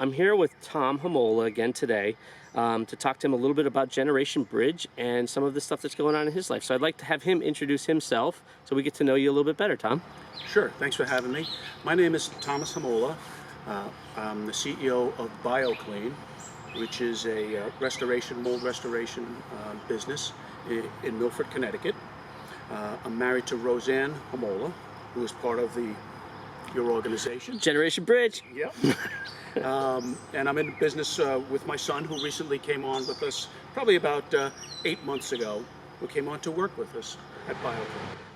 I'm here with Tom Homola again today to talk to him a little bit about Generation Bridge and some of the stuff that's going on in his life. So I'd like to have him introduce himself so we get to know you a little bit better, Tom. Sure, thanks for having me. My name is Thomas Homola. I'm the CEO of BioClean, which is a mold restoration business in Milford, Connecticut. I'm married to Roseanne Homola, who is part of your organization. Generation Bridge. Yep. And I'm in business with my son, who recently came on with us probably about 8 months ago, who came on to work with us at BioClean.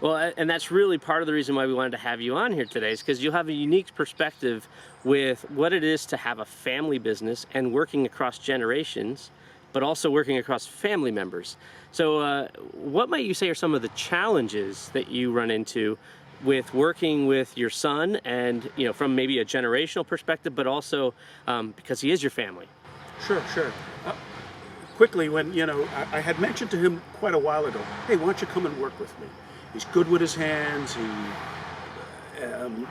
Well, and that's really part of the reason why we wanted to have you on here today, is because you'll have a unique perspective with what it is to have a family business and working across generations, but also working across family members. So what might you say are some of the challenges that you run into with working with your son, and from maybe a generational perspective, but also because he is your family? Sure. Quickly, when I had mentioned to him quite a while ago, hey, why don't you come and work with me? He's good with his hands.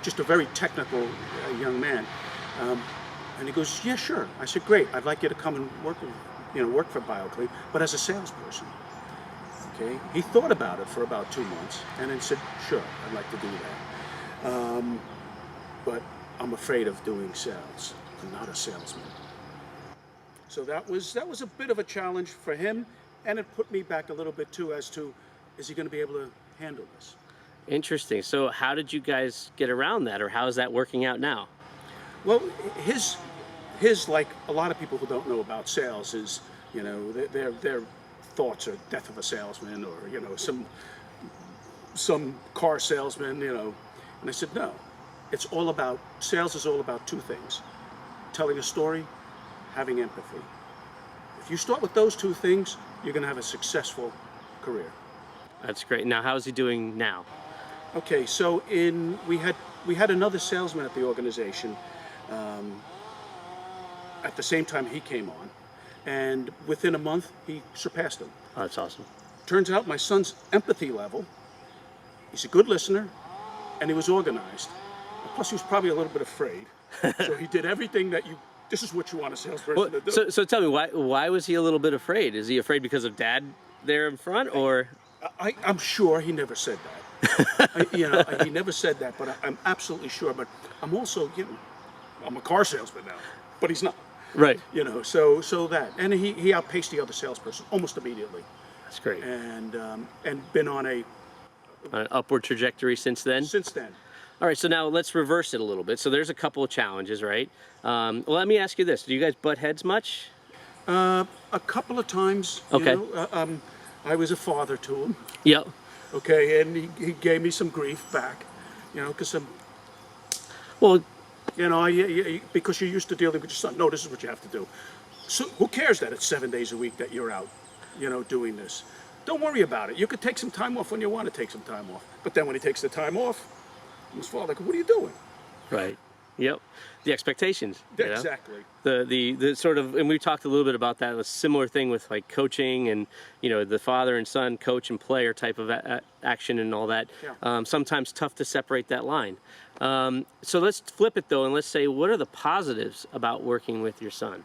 Just a very technical young man. And he goes, yeah, sure. I said, great. I'd like you to come and work for BioClean, but as a salesperson. Okay. He thought about it for about 2 months, and then said, sure, I'd like to do that. But I'm afraid of doing sales. I'm not a salesman. So that was a bit of a challenge for him, and it put me back a little bit too as to, is he going to be able to handle this? Interesting. So how did you guys get around that, or how is that working out now? Well, his like a lot of people who don't know about sales is, their thoughts are death of a salesman, or some car salesman, And I said, no, sales is all about two things: telling a story, having empathy. If you start with those two things, you're going to have a successful career. That's great. Now, how is he doing now? Okay, so we had another salesman at the organization at the same time he came on, and within a month he surpassed him. Oh, that's awesome. Turns out my son's empathy level, he's a good listener, and he was organized. Plus he was probably a little bit afraid. So he did everything this is what you want a salesperson to do. So tell me, why was he a little bit afraid? Is he afraid because of Dad there in front, or? I'm sure he never said that. He never said that, but I'm absolutely sure. But I'm also, I'm a car salesman now, but he's not. Right. So that, and he outpaced the other salesperson almost immediately. That's great. And been on an upward trajectory since then. Since then. All right, so now let's reverse it a little bit. So there's a couple of challenges, right? Well, let me ask you this: do you guys butt heads much? A couple of times. Okay. I was a father to him. Yep. Okay, and he gave me some grief back, because well, because you're used to dealing with your son. No, this is what you have to do. So who cares that it's 7 days a week that you're out, doing this? Don't worry about it. You could take some time off when you want to take some time off. But then when he takes the time off, his father, what are you doing? Right. Yep. The expectations. Exactly. The sort of, and we talked a little bit about that, a similar thing with like coaching and, the father and son, coach and player type of action and all that. Yeah. Sometimes tough to separate that line. So let's flip it though, and let's say, what are the positives about working with your son?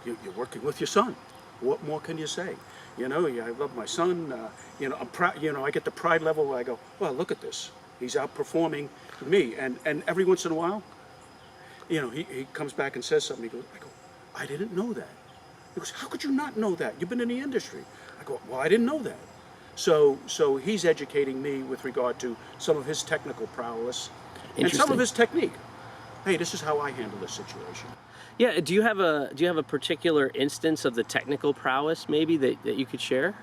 You're working with your son. What more can you say? I love my son. I'm proud. I get the pride level where I go, well, look at this. He's outperforming me, and every once in a while, he comes back and says something. I go, I didn't know that. He goes, how could you not know that? You've been in the industry. I go, well, I didn't know that. So he's educating me with regard to some of his technical prowess and some of his technique. Hey, this is how I handle this situation. Yeah. Do you have a particular instance of the technical prowess maybe that you could share?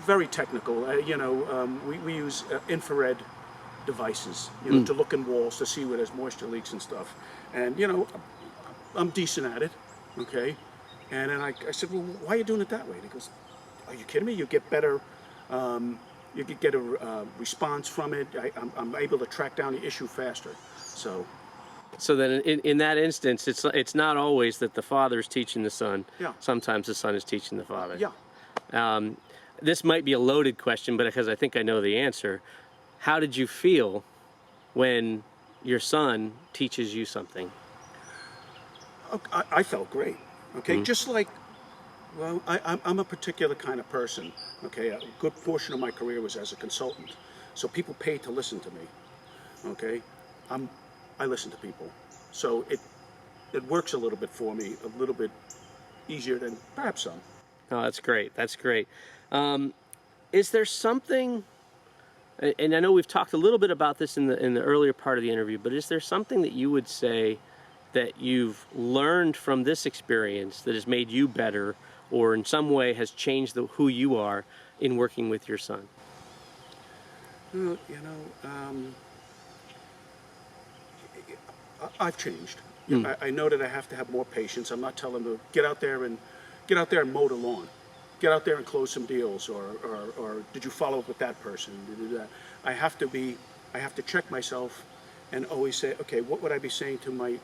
Very technical. We use infrared devices, to look in walls to see where there's moisture leaks and stuff. And I'm decent at it, okay. And then I said, well, why are you doing it that way? And he goes, are you kidding me? You get better. You could get a response from it. I'm able to track down the issue faster. So then in that instance, it's not always that the father is teaching the son. Yeah. Sometimes the son is teaching the father. Yeah. This might be a loaded question, but because I think I know the answer. How did you feel when your son teaches you something? I felt great. Okay, just like, well, I'm a particular kind of person. Okay, a good portion of my career was as a consultant, so people paid to listen to me. Okay, I'm I listen to people, so it works a little bit for me, a little bit easier than perhaps some. Oh, that's great. That's great. Um, is there something, and I know we've talked a little bit about this in the earlier part of the interview, but is there something that you would say that you've learned from this experience that has made you better, or in some way has changed who you are in working with your son? Well, I've changed. Mm. I know that I have to have more patience. I'm not telling them to get out there and mow the lawn, get out there and close some deals, or did you follow up with that person? Did you do that? I have to check myself, and always say, okay, what would I be saying to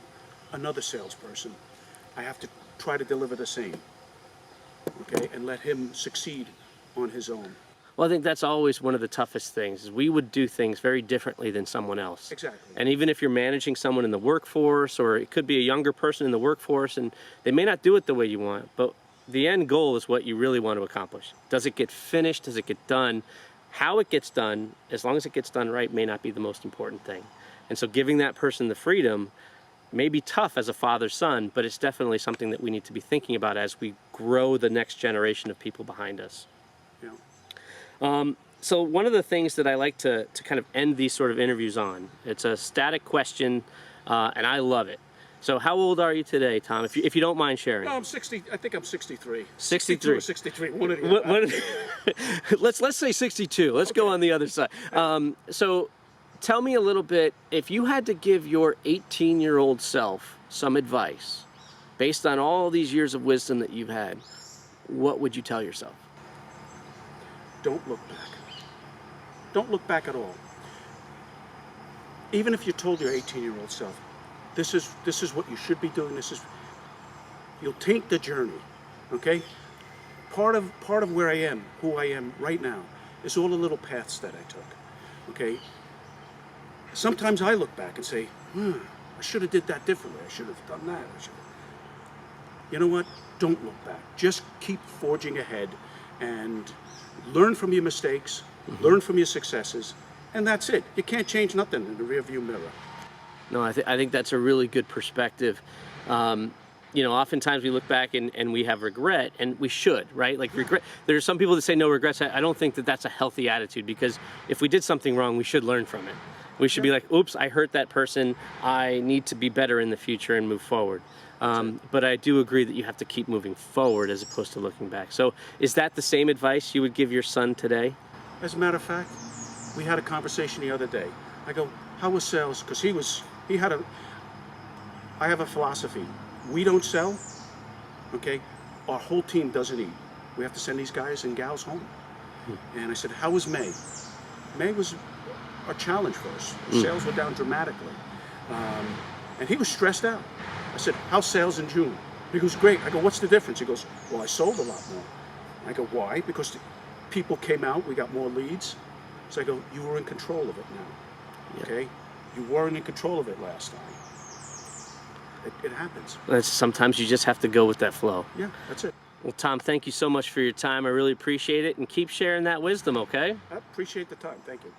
another salesperson? I have to try to deliver the same, okay, and let him succeed on his own. Well, I think that's always one of the toughest things is we would do things very differently than someone else. Exactly. And even if you're managing someone in the workforce, or it could be a younger person in the workforce, and they may not do it the way you want, but the end goal is what you really want to accomplish. Does it get finished? Does it get done? How it gets done, as long as it gets done right, may not be the most important thing. And so giving that person the freedom may be tough as a father-son, but it's definitely something that we need to be thinking about as we grow the next generation of people behind us. Yeah. So one of the things that I like to kind of end these sort of interviews on, it's a static question, and I love it. So how old are you today, Tom, if you don't mind sharing? No, I'm 60. I think I'm 63. 63. 62 or 63. One of the Let's say 62. Let's go on the other side. So tell me a little bit, if you had to give your 18-year-old self some advice based on all these years of wisdom that you've had, what would you tell yourself? Don't look back. Don't look back at all. Even if you told your 18-year-old self, this is what you should be doing. You'll taint the journey. Okay? Part of where I am, who I am right now, is all the little paths that I took. Okay? Sometimes I look back and say, I should have did that differently. I should have done that. You know what? Don't look back. Just keep forging ahead and learn from your mistakes, learn from your successes, and that's it. You can't change nothing in the rearview mirror. No, I think that's a really good perspective. Oftentimes we look back and we have regret, and we should, right? Like regret. There's some people that say no regrets. I don't think that that's a healthy attitude, because if we did something wrong, we should learn from it. We should be like, oops, I hurt that person. I need to be better in the future and move forward. But I do agree that you have to keep moving forward as opposed to looking back. So is that the same advice you would give your son today? As a matter of fact, we had a conversation the other day. I go, how was sales? Because I have a philosophy. We don't sell, okay? Our whole team doesn't eat. We have to send these guys and gals home. And I said, how was May? May was a challenge for us. Sales were down dramatically. And he was stressed out. I said, how's sales in June? He goes, great. I go, what's the difference? He goes, well, I sold a lot more. I go, why? Because people came out, we got more leads. So I go, you were in control of it now, okay? You weren't in control of it last time. It happens. Sometimes you just have to go with that flow. Yeah, that's it. Well, Tom, thank you so much for your time. I really appreciate it, and keep sharing that wisdom, okay? I appreciate the time. Thank you.